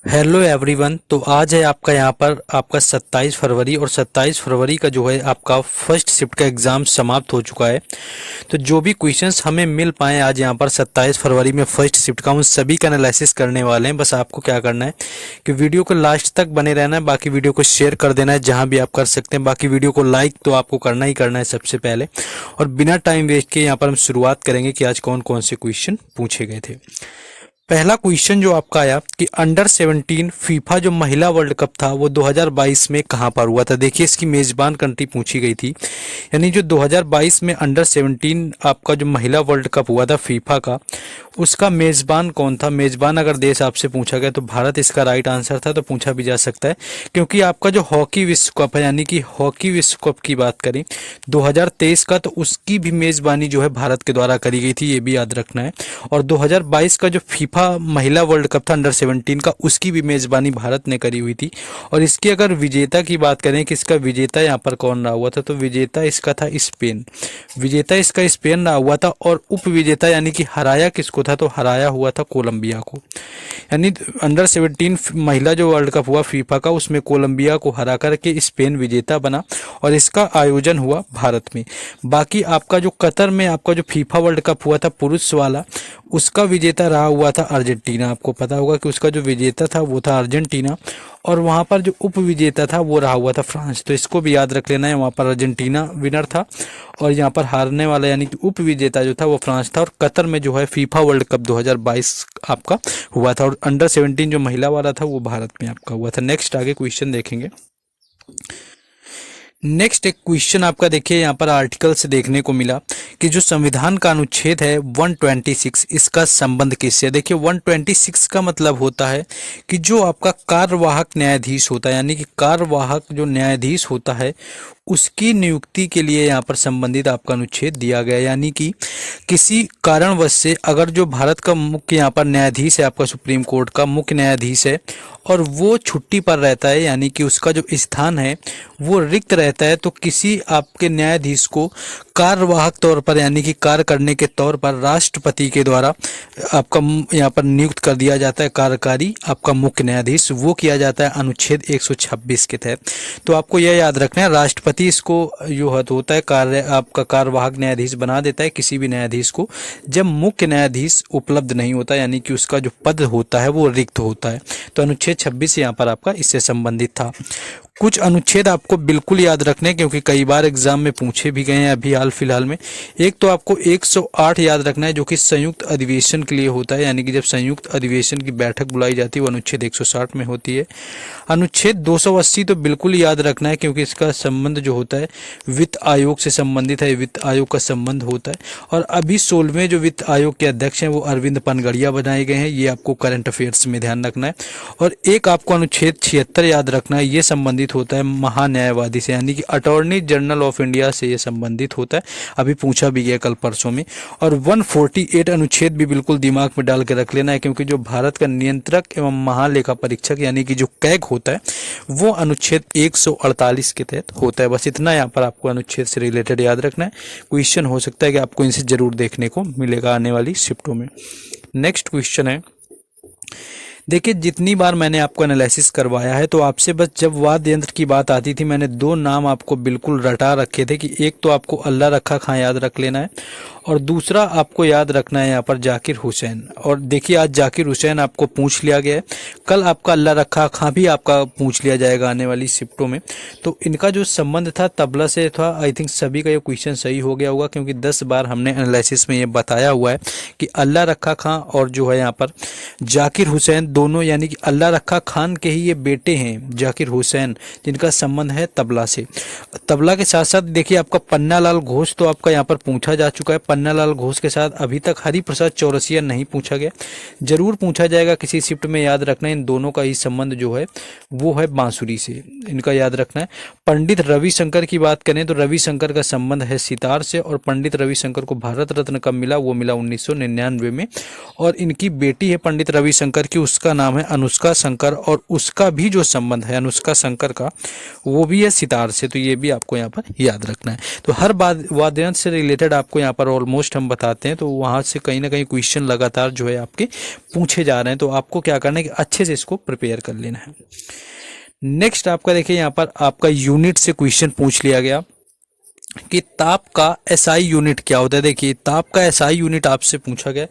Hello everyone. तो आज है आपका यहाँ पर आपका 27 फरवरी और 27 फरवरी का जो है आपका फर्स्ट शिफ्ट का एग्ज़ाम समाप्त हो चुका है। तो जो भी क्वेश्चंस हमें मिल पाए आज यहाँ पर 27 फरवरी में फर्स्ट शिफ्ट का, उन सभी का एनालिसिस करने वाले हैं। बस आपको क्या करना है कि वीडियो को लास्ट तक बने रहना है, बाकी वीडियो को शेयर कर देना है जहाँ भी आप कर सकते हैं। बाकी वीडियो को लाइक तो आपको करना ही करना है सबसे पहले। और बिना टाइम वेस्ट किए यहाँ पर हम शुरुआत करेंगे कि आज कौन कौन से क्वेश्चन पूछे गए थे। पहला क्वेश्चन जो आपका आया कि अंडर 17 फीफा जो महिला वर्ल्ड कप था वो 2022 में कहां पर हुआ था। देखिए इसकी मेजबान कंट्री पूछी गई थी, यानी जो 2022 में अंडर 17 आपका जो महिला वर्ल्ड कप हुआ था फीफा का, उसका मेजबान कौन था। मेजबान अगर देश आपसे पूछा गया तो भारत इसका राइट आंसर था, तो पूछा भी जा सकता है। क्योंकि आपका जो हॉकी विश्व कप है, यानी कि हॉकी विश्व कप की बात करें 2023 का, तो उसकी भी मेजबानी जो है भारत के द्वारा करी गई थी, ये भी याद रखना है। और 2022 का जो फीफा महिला वर्ल्ड कप था अंडर 17 का, उसकी भी मेजबानी भारत ने करी हुई थी। और इसकी अगर विजेता की बात करें कि इसका विजेता यहाँ पर कौन रहा हुआ था, तो विजेता इसका था स्पेन। विजेता इसका स्पेन रहा हुआ था। और उप विजेता यानी कि हराया किसको था, तो हराया हुआ था कोलंबिया को। यानी अंडर 17 महिला जो वर्ल्ड कप हुआ फीफा का, उसमें कोलंबिया को हरा करके स्पेन विजेता बना और इसका आयोजन हुआ भारत में। बाकी आपका जो कतर में आपका जो फीफा वर्ल्ड कप हुआ था पुरुष वाला, उसका विजेता रहा हुआ था अर्जेंटीना। आपको पता होगा कि उसका जो विजेता था वो था अर्जेंटीना, और वहां पर जो उप विजेता था वो रहा हुआ था फ्रांस। तो इसको भी याद रख लेना है, वहां पर अर्जेंटीना विनर था और यहाँ पर हारने वाला यानी कि उप विजेता जो था वो फ्रांस था। और कतर में जो है फीफा वर्ल्ड कप 2022 आपका हुआ था, और अंडर 17 जो महिला वाला था वो भारत में आपका हुआ था। नेक्स्ट आगे क्वेश्चन देखेंगे। नेक्स्ट एक क्वेश्चन आपका देखिए यहाँ पर आर्टिकल से देखने को मिला कि जो संविधान का अनुच्छेद है 126, इसका संबंध किससे। देखिए 126 का मतलब होता है कि जो आपका कार्यवाहक न्यायाधीश होता है, यानी कि कार्यवाहक जो न्यायाधीश होता है उसकी नियुक्ति के लिए यहाँ पर संबंधित आपका अनुच्छेद दिया गया। यानी कि किसी कारणवश से अगर जो भारत का मुख्य यहाँ पर न्यायाधीश है, आपका सुप्रीम कोर्ट का मुख्य न्यायाधीश है, और वो छुट्टी पर रहता है, यानी कि उसका जो स्थान है वो रिक्त रहता है, तो किसी आपके न्यायाधीश को कार्यवाहक तौर पर यानी कि कार्य करने के तौर पर राष्ट्रपति के द्वारा आपका यहाँ पर नियुक्त कर दिया जाता है कार्यकारी आपका मुख्य न्यायाधीश। वो किया जाता है अनुच्छेद 126 के तहत। तो आपको यह याद रखना है, राष्ट्रपति इसको जो होता है कार्य आपका कार्यवाहक न्यायाधीश बना देता है किसी भी न्यायाधीश को, जब मुख्य न्यायाधीश उपलब्ध नहीं होता, यानी कि उसका जो पद होता है वो रिक्त होता है। तो अनुच्छेद 26 यहाँ पर आपका इससे संबंधित था। कुछ अनुच्छेद आपको बिल्कुल याद रखने हैं क्योंकि कई बार एग्जाम में पूछे भी गए हैं अभी हाल फिलहाल में। एक तो आपको 108 याद रखना है जो कि संयुक्त अधिवेशन के लिए होता है, यानी कि जब संयुक्त अधिवेशन की बैठक बुलाई जाती है वो अनुच्छेद 160 में होती है। अनुच्छेद 280 तो बिल्कुल याद रखना है क्योंकि इसका संबंध जो होता है वित्त आयोग से संबंधित है, वित्त आयोग का संबंध होता है। और अभी 16वें जो वित्त आयोग के अध्यक्ष हैं वो अरविंद पनगड़िया बनाए गए हैं, ये आपको करंट अफेयर्स में ध्यान रखना है। और एक आपको अनुच्छेद 76 याद रखना है, ये संबंधित होता है महान्यायवादी से, यानी कि अटॉर्नी जनरल ऑफ इंडिया से ये संबंधित होता है, अभी पूछा भी गया कल परसों में। और 148 अनुच्छेद भी बिल्कुल दिमाग में डाल के रख लेना है क्योंकि जो भारत का नियंत्रक एवं महालेखा परीक्षक यानी कि जो कैग होता है वो अनुच्छेद 148 के तहत होता है। बस इतना यहाँ पर आपको अनुच्छेद से रिलेटेड याद रखना है। क्वेश्चन हो सकता है कि आपको इनसे जरूर देखने को मिलेगा आने वाली शिफ्टों में। नेक्स्ट क्वेश्चन है, देखिए जितनी बार मैंने आपको एनालिसिस करवाया है तो आपसे बस जब वाद्य यंत्र की बात आती थी मैंने दो नाम आपको बिल्कुल रटा रखे थे कि एक तो आपको अल्लाह रखा खां याद रख लेना है और दूसरा आपको याद रखना है यहाँ पर जाकिर हुसैन। और देखिए आज जाकिर हुसैन आपको पूछ लिया गया है, कल आपका अल्लाह रखा खां भी आपका पूछ लिया जाएगा आने वाली शिफ्टों में। तो इनका जो संबंध था तबला से था, आई थिंक सभी का ये क्वेश्चन सही हो गया होगा क्योंकि 10 बार हमने एनालिसिस में ये बताया हुआ है कि अल्लाह रखा खां और जो है यहाँ पर जाकिर हुसैन दोनों, यानी कि अल्लाह रखा खान के ही ये बेटे हैं जाकिर हुसैन, जिनका संबंध है तबला से। तबला के साथ साथ देखिए आपका पन्नालाल घोष तो आपका यहाँ पर पूछा जा चुका है। पन्नालाल घोष के साथ अभी तक हरिप्रसाद चौरसिया नहीं पूछा गया, जरूर पूछा जाएगा किसी शिफ्ट में, याद रखना है। इन दोनों का ही संबंध जो है वो है बांसुरी से, इनका याद रखना है। पंडित रविशंकर की बात करें तो रविशंकर का संबंध है सितार से, और पंडित रविशंकर को भारत रत्न कब मिला, वो मिला 1999 में। और इनकी बेटी है पंडित रविशंकर की, उसका नाम है अनुष्का शंकर, और उसका भी जो संबंध है अनुष्का शंकर का वो भी है सितार से। तो ये भी आपको यहाँ पर याद रखना है। तो हर बात वाद्य यंत्र से रिलेटेड आपको यहाँ पर ऑलमोस्ट हम बताते हैं, तो वहाँ से कहीं ना कहीं क्वेश्चन लगातार जो है आपके पूछे जा रहे हैं। तो आपको क्या करना है कि अच्छे से इसको प्रिपेयर कर लेना है। नेक्स्ट आपका देखिए यहाँ पर आपका यूनिट से क्वेश्चन पूछ लिया गया कि ताप का एसआई यूनिट क्या होता है। देखिए ताप का एसआई यूनिट आपसे पूछा गया।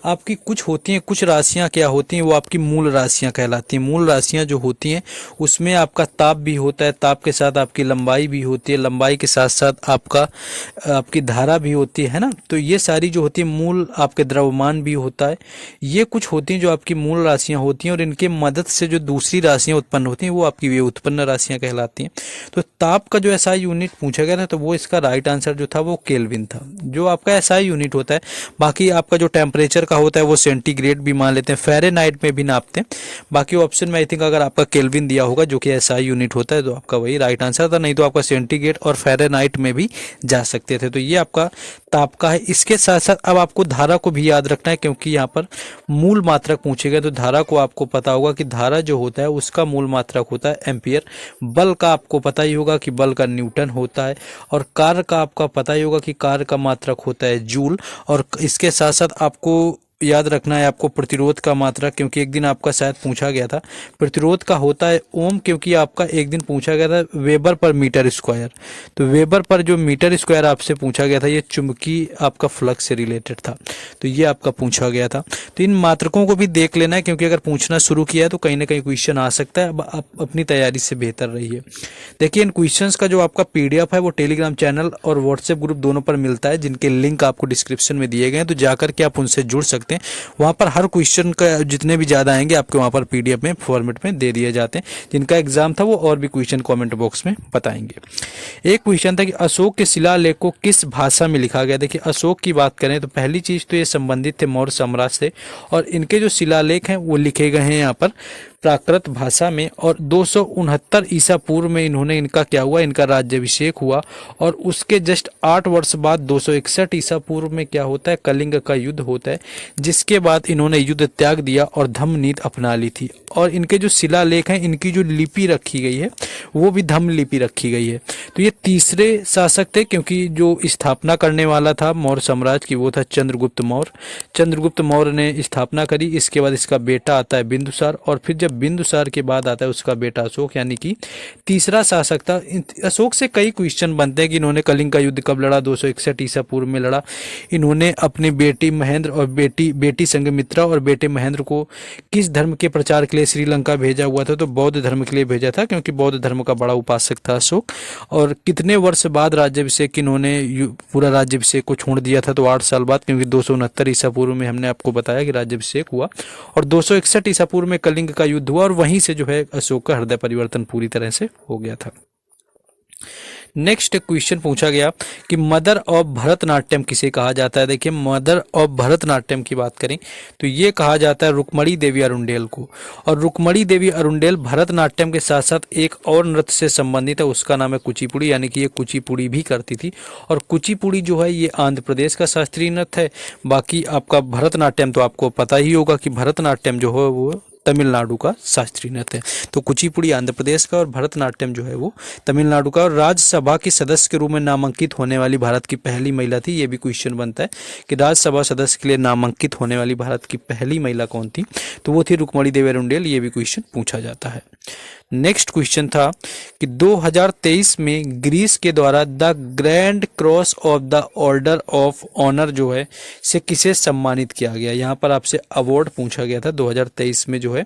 आपकी कुछ होती हैं, कुछ राशियां क्या होती हैं, वो आपकी मूल राशियां कहलाती हैं। मूल राशियां जो होती हैं उसमें आपका ताप भी होता है, ताप के साथ आपकी लंबाई भी होती है, लंबाई के साथ साथ आपकी धारा भी होती है ना। तो ये सारी जो होती है मूल, आपके द्रव्यमान भी होता है। ये कुछ होती हैं जो आपकी मूल राशियां होती हैं, और इनके मदद से जो दूसरी राशियां उत्पन्न होती हैं वो आपकी व्युत्पन्न राशियां कहलाती हैं। तो ताप का जो एसआई यूनिट पूछा गया था तो वो इसका राइट आंसर जो था वो केल्विन था, जो आपका एसआई यूनिट होता है। बाकी आपका जो टेम्परेचर का होता है वो सेंटीग्रेड भी मान लेते हैं, फ़ारेनहाइट में भी नापते हैं। बाकी ऑप्शन में आई थिंक अगर आपका केल्विन दिया होगा जो कि एसआई यूनिट होता है तो आपका वही राइट आंसर था, नहीं तो आपका सेंटीग्रेड और फ़ारेनहाइट में भी जा सकते थे। तो ये आपका ताप का है। इसके साथ साथ अब आपको धारा को भी याद रखना है, क्योंकि यहाँ पर मूल मात्रक पूछे गए। तो धारा को आपको पता होगा कि धारा जो होता है उसका मूल मात्रक होता है एम्पियर। बल का आपको पता ही होगा कि बल का न्यूटन होता है, और कार्य का आपका पता ही होगा कि कार्य का मात्रक होता है जूल। और इसके साथ साथ आपको याद रखना है आपको प्रतिरोध का मात्रक, क्योंकि एक दिन आपका शायद पूछा गया था। प्रतिरोध का होता है ओम, क्योंकि आपका एक दिन पूछा गया था वेबर पर मीटर स्क्वायर। तो वेबर पर जो मीटर स्क्वायर आपसे पूछा गया था ये चुंबकीय आपका फ्लक्स से रिलेटेड था, तो ये आपका पूछा गया था। तो इन मात्रकों को भी देख लेना है, क्योंकि अगर पूछना शुरू किया है तो कहीं ना कहीं क्वेश्चन आ सकता है। अब आप अपनी तैयारी से बेहतर रहिए। देखिए इन क्वेश्चंस का जो आपका पीडीएफ है वो टेलीग्राम चैनल और व्हाट्सएप ग्रुप दोनों पर मिलता है, जिनके लिंक आपको डिस्क्रिप्शन में दिए गए हैं। तो जाकर के आप उनसे जुड़ सकते हैं। वहां पर हर क्वेश्चन का जितने भी ज्यादा आएंगे आपके वहां पर पीडीएफ में फॉर्मेट में दे दिए जाते हैं। जिनका एग्जाम था वो और भी क्वेश्चन कमेंट बॉक्स में बताएंगे। एक क्वेश्चन था कि अशोक के शिलालेख को किस भाषा में लिखा गया। देखिए अशोक की बात करें तो पहली चीज तो ये संबंधित थे मौर्य साम्राज्य से, और इनके जो शिलालेख हैं वो लिखे गए हैं यहाँ पर प्राकृत भाषा में। और 269 ईसा पूर्व में इन्होंने इनका क्या हुआ, इनका राज्याभिषेक हुआ। और उसके जस्ट 8 वर्ष बाद 261 ईसा पूर्व में क्या होता है, कलिंग का युद्ध होता है, जिसके बाद इन्होंने युद्ध त्याग दिया और धम्म नीति अपना ली थी। और इनके जो शिलालेख हैं, इनकी जो लिपि रखी गई है वो भी धम्म लिपि रखी गई है। तो ये तीसरे शासक थे, क्योंकि जो स्थापना करने वाला था मौर्य साम्राज्य की वो था चंद्रगुप्त मौर्य। चंद्रगुप्त मौर्य ने स्थापना करी। इसके बाद इसका बेटा आता है बिंदुसार, और फिर जब बिंदुसार के बाद आता है उसका बेटा अशोक, यानी कि तीसरा शासक था। अशोक से कई क्वेश्चन बनते हैं कि इन्होंने कलिंग का युद्ध कब लड़ा, 261 ईसा पूर्व में लड़ा। इन्होंने अपनी बेटी महेंद्र और बेटी संघमित्रा और बेटे महेंद्र को किस धर्म के प्रचार के लिए श्रीलंका भेजा हुआ था, तो बौद्ध धर्म के लिए भेजा था, क्योंकि बौद्ध धर्म का बड़ा उपासक था अशोक। और कितने वर्ष बाद राज्याभिषेक इन्होंने पूरा राज्याभिषेक को छोड़ दिया था, तो 8 साल बाद, क्योंकि 269 ईसा पूर्व में हमने आपको बताया कि राज्याभिषेक हुआ, और 261 ईसा पूर्व में कलिंग का युद्ध हुआ, और वहीं से जो है अशोक का हृदय परिवर्तन पूरी तरह से हो गया था। नेक्स्ट क्वेश्चन पूछा गया कि मदर ऑफ भरतनाट्यम किसे कहा जाता है। देखिए मदर ऑफ भरतनाट्यम की बात करें तो ये कहा जाता है रुक्मणी देवी अरुंडेल को। और रुक्मणी देवी अरुंडेल भरतनाट्यम के साथ साथ एक और नृत्य से संबंधित है, उसका नाम है कुचिपुड़ी, यानी कि ये कुचिपुड़ी भी करती थी। और कुचिपुड़ी जो है ये आंध्र प्रदेश का शास्त्रीय नृत्य है। बाकी आपका भरतनाट्यम तो आपको पता ही होगा कि भरतनाट्यम जो है वो तमिलनाडु का शास्त्रीय नृत्य है। तो कुचिपुड़ी आंध्र प्रदेश का और भरतनाट्यम जो है वो तमिलनाडु का। और राज्यसभा की सदस्य के रूप में नामांकित होने वाली भारत की पहली महिला थी। ये भी क्वेश्चन बनता है कि राज्यसभा सदस्य के लिए नामांकित होने वाली भारत की पहली महिला कौन थी, तो वो थी रुक्मणी देवी अरुंडेल। ये भी क्वेश्चन पूछा जाता है। नेक्स्ट क्वेश्चन था कि 2023 में ग्रीस के द्वारा the Grand Cross of the Order of Honour जो है से किसे सम्मानित किया गया। यहाँ पर आपसे अवार्ड पूछा गया था 2023 में जो है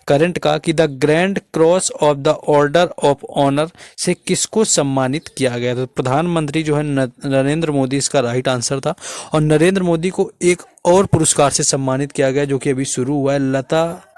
करंट का, कि the Grand Cross of the Order of Honour से किसको सम्मानित किया गया। तो प्रधानमंत्री जो है नरेंद्र मोदी इसका राइट आंसर था। और नरेंद्र मोदी को एक और पुरस्कार से सम्मानित किया गया जो कि अभी शुरू हुआ है, लता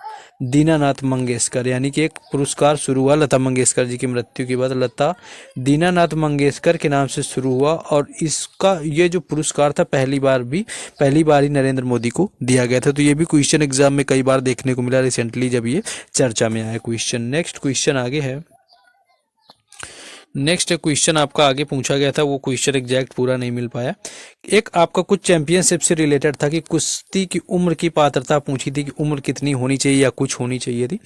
दीनानाथ मंगेशकर, यानी कि एक पुरस्कार शुरू हुआ लता मंगेशकर जी की मृत्यु के बाद, लता दीनानाथ मंगेशकर के नाम से शुरू हुआ। और इसका ये जो पुरस्कार था पहली बार ही नरेंद्र मोदी को दिया गया था। तो ये भी क्वेश्चन एग्जाम में कई बार देखने को मिला रिसेंटली जब ये चर्चा में आया क्वेश्चन। नेक्स्ट क्वेश्चन आगे है नेक्स्ट क्वेश्चन आपका आगे पूछा गया था, वो क्वेश्चन एग्जैक्ट पूरा नहीं मिल पाया। एक आपका कुछ चैंपियनशिप से रिलेटेड था कि कुश्ती की उम्र की पात्रता पूछी थी कि उम्र कितनी होनी चाहिए या कुछ होनी चाहिए थी।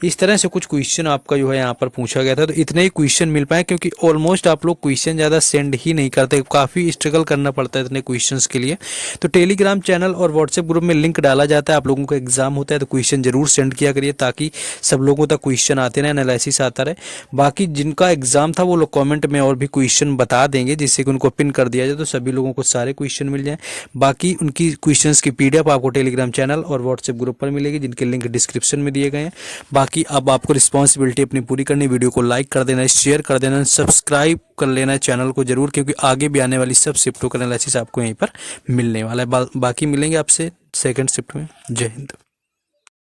इस तरह से कुछ क्वेश्चन आपका जो है यहाँ पर पूछा गया था। तो इतने ही क्वेश्चन मिल पाए, क्योंकि ऑलमोस्ट आप लोग क्वेश्चन ज़्यादा सेंड ही नहीं करते, काफ़ी स्ट्रगल करना पड़ता है इतने क्वेश्चन के लिए। तो टेलीग्राम चैनल और व्हाट्सएप ग्रुप में लिंक डाला जाता है। आप लोगों का एग्जाम होता है तो क्वेश्चन जरूर सेंड किया करिए, ताकि सब लोगों तक क्वेश्चन आते रहे, एनालिसिस आता रहे। बाकी जिनका एग्जाम था वो लोग कमेंट में और भी क्वेश्चन बता देंगे, जिससे कि उनको पिन कर दिया जाए तो सभी लोगों को सारे क्वेश्चन मिल जाएं। बाकी उनकी क्वेश्चंस की पीडीएफ आपको टेलीग्राम चैनल और व्हाट्सएप ग्रुप पर मिलेगी, जिनके लिंक डिस्क्रिप्शन में दिए गए हैं। बाकी अब आपको रिस्पॉन्सिबिलिटी अपनी पूरी करनी, वीडियो को लाइक कर देना, शेयर कर देना, सब्सक्राइब कर लेना है चैनल को जरूर, क्योंकि आगे भी आने वाली सब शिफ्टों का एनालिसिस आपको यहीं पर मिलने वाला है। बाकी मिलेंगे आपसे सेकंड शिफ्ट में। जय हिंद।